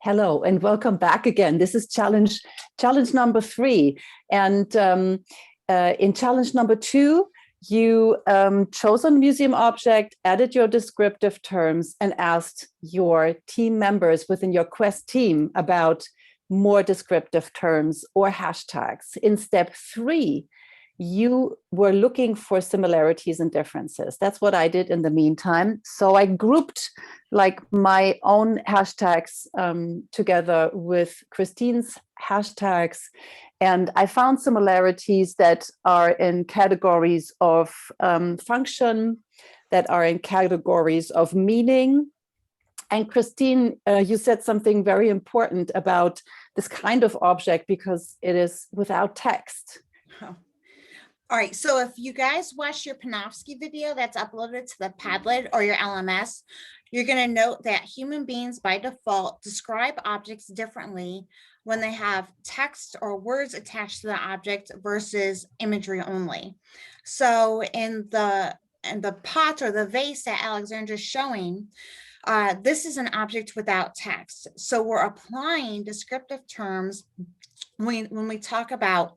Hello and welcome back again. This is challenge number 3. And in challenge number 2, you chose a museum object, added your descriptive terms, and asked your team members within your Quest team about more descriptive terms or hashtags. In step 3, you were looking for similarities and differences. That's what I did in the meantime. So I grouped like my own hashtags together with Christine's hashtags. And I found similarities that are in categories of function, that are in categories of meaning. And Christine, you said something very important about this kind of object because it is without text. Oh. All right, so if you guys watch your Panofsky video that's uploaded to the Padlet or your LMS, you're going to note that human beings by default describe objects differently when they have text or words attached to the object versus imagery only. So in the pot or the vase that Alexandra's showing, this is an object without text. So we're applying descriptive terms when we talk about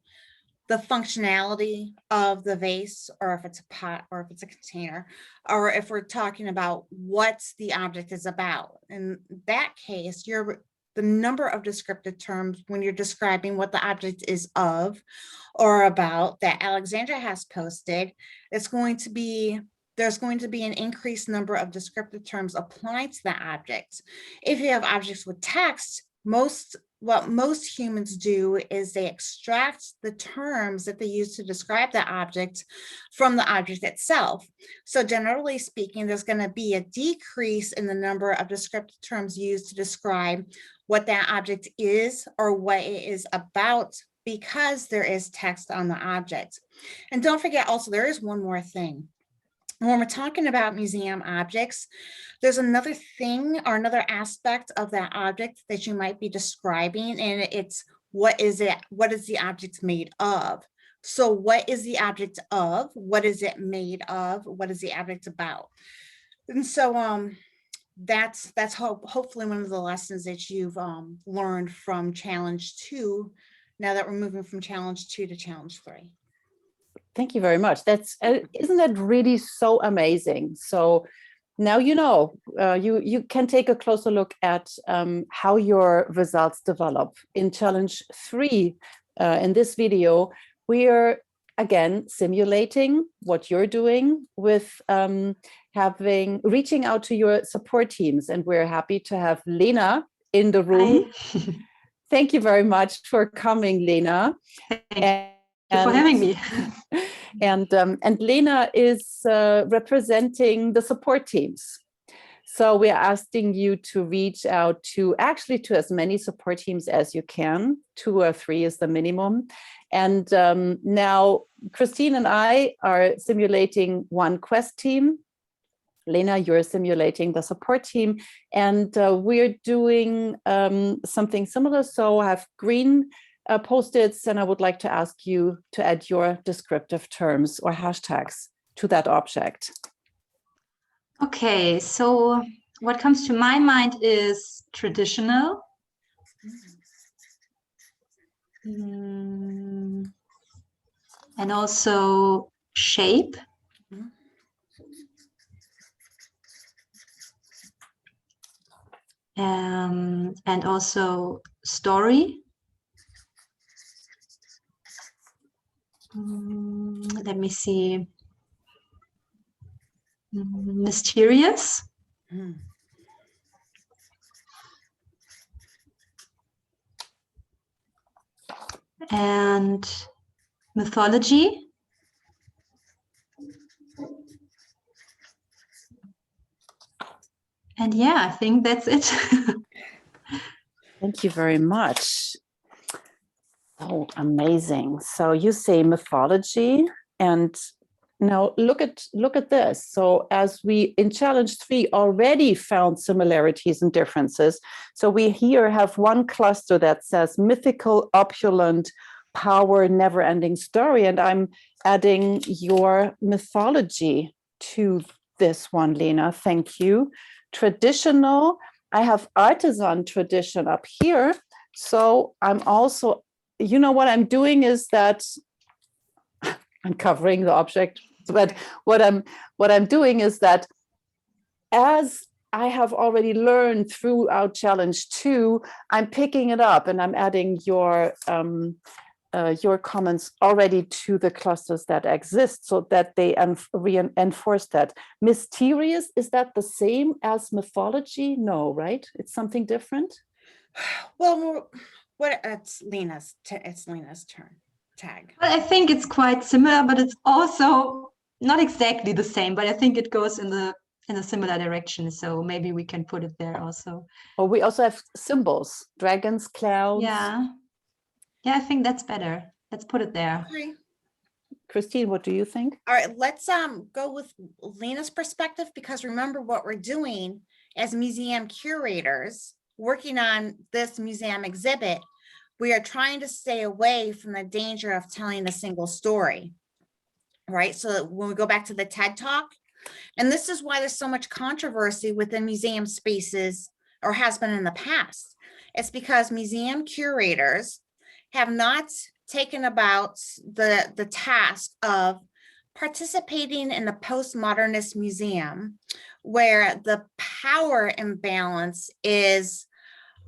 the functionality of the vase, or if it's a pot, or if it's a container, or if we're talking about what the object is about. In that case, the number of descriptive terms when you're describing what the object is of or about that Alexandra has posted, there's going to be an increased number of descriptive terms applied to the object. If you have objects with text, what most humans do is they extract the terms that they use to describe the object from the object itself. So generally speaking, there's going to be a decrease in the number of descriptive terms used to describe what that object is or what it is about, because there is text on the object. And don't forget also, there is one more thing. When we're talking about museum objects, there's another thing or another aspect of that object that you might be describing, and it's what is the object made of? So what is the object of? What is it made of? What is the object about? And so that's hopefully one of the lessons that you've learned from challenge 2, now that we're moving from challenge 2 to challenge 3. Thank you very much. That's isn't that really so amazing? So now you know, you can take a closer look at how your results develop. In challenge 3, in this video, we are again simulating what you're doing with reaching out to your support teams, and we're happy to have Lena in the room. Thank you very much for coming, Lena. For having me. And Lena is representing the support teams. So we're asking you to reach out to as many support teams as you can. 2 or 3 is the minimum. And now Christine and I are simulating one Quest team. Lena, you're simulating the support team. And we're doing something similar. So I have green post-its, and I would like to ask you to add your descriptive terms or hashtags to that object. Okay, so what comes to my mind is traditional. And also shape. And also story. Let me see. Mysterious. And mythology. And yeah, I think that's it. Thank you very much. Oh, amazing. So you say mythology, and now look at this. So as we in challenge 3 already found similarities and differences. So we here have one cluster that says mythical, opulent, power, never-ending story. And I'm adding your mythology to this one, Lena. Thank you. Traditional, I have artisan tradition up here. So I'm also, you know, what I'm doing is that I'm covering the object, but what I'm doing is that as I have already learned throughout challenge 2, I'm picking it up and I'm adding your comments already to the clusters that exist so that they reinforce that. Mysterious, is that the same as mythology? No, right? It's something different? Well, it's Lena's turn tag. Well, I think it's quite similar, but it's also not exactly the same, but I think it goes in a similar direction. So maybe we can put it there also. Oh, we also have symbols, dragons, clouds. Yeah. Yeah, I think that's better. Let's put it there. Okay. Christine, what do you think? All right, let's go with Lena's perspective, because remember what we're doing as museum curators working on this museum exhibit. We are trying to stay away from the danger of telling a single story, right? So when we go back to the TED Talk, and this is why there's so much controversy within museum spaces, or has been in the past. It's because museum curators have not taken about the task of participating in a postmodernist museum where the power imbalance is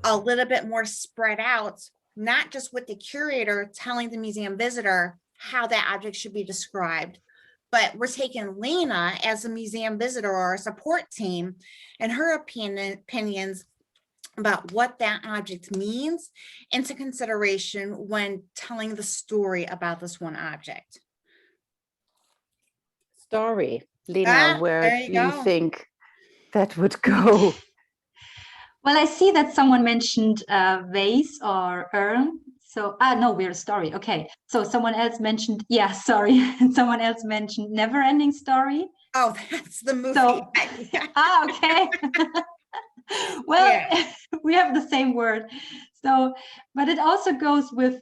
a little bit more spread out, not just with the curator telling the museum visitor how that object should be described, but we're taking Lena as a museum visitor or a support team and her opinions about what that object means into consideration when telling the story about this one object. Story, Lena, where do you go. think that would go? Well, I see that someone mentioned vase or urn. So, no, we're a story. Okay. So someone else mentioned, yeah, sorry. Someone else mentioned Never Ending Story. Oh, that's the movie. So, okay. Well, yeah. We have the same word. So, but it also goes with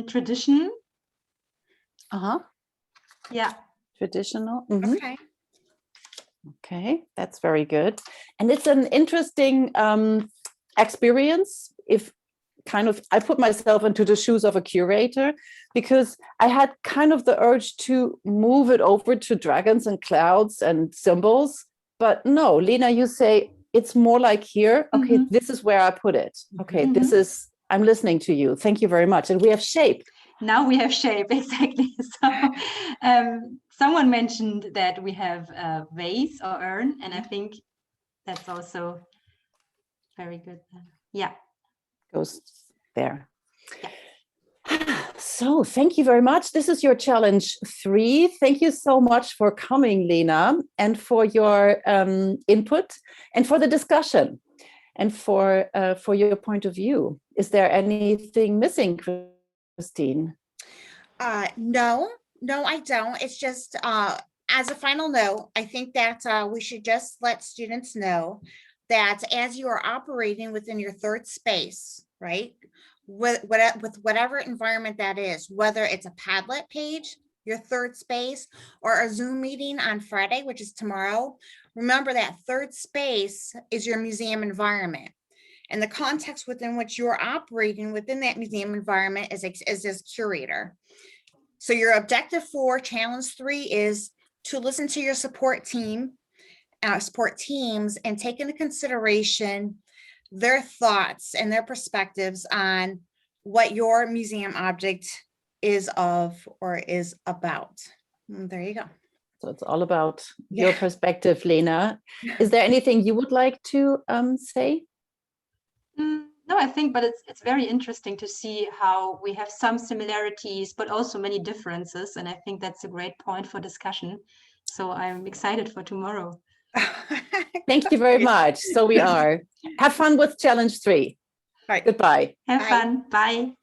tradition. Uh-huh. Yeah. Traditional. Mm-hmm. Okay. Okay, that's very good. And it's an interesting experience if I put myself into the shoes of a curator, because I had kind of the urge to move it over to dragons and clouds and symbols. But no, Lena, you say it's more like here. Okay, this is where I put it. Okay, this is, I'm listening to you. Thank you very much. And we have shape. Now we have shape, exactly. So someone mentioned that we have a vase or urn, and I think that's also very good. Yeah. Goes there. Yeah. So thank you very much. This is your challenge 3. Thank you so much for coming, Lena, and for your input and for the discussion and for your point of view. Is there anything missing, Christine? No, I don't. It's just as a final note, I think that we should just let students know that as you are operating within your third space, right, with whatever environment that is, whether it's a Padlet page, your third space, or a Zoom meeting on Friday, which is tomorrow, remember that third space is your museum environment. And the context within which you're operating within that museum environment is as curator. So your objective for challenge 3 is to listen to your support teams and take into consideration their thoughts and their perspectives on what your museum object is of or is about. There you go. So it's all about your perspective, Lena. Is there anything you would like to say? No, I think, but it's very interesting to see how we have some similarities, but also many differences. And I think that's a great point for discussion. So I'm excited for tomorrow. Thank you very much. So we are. Have fun with challenge 3. Right. Goodbye. Have fun. Bye.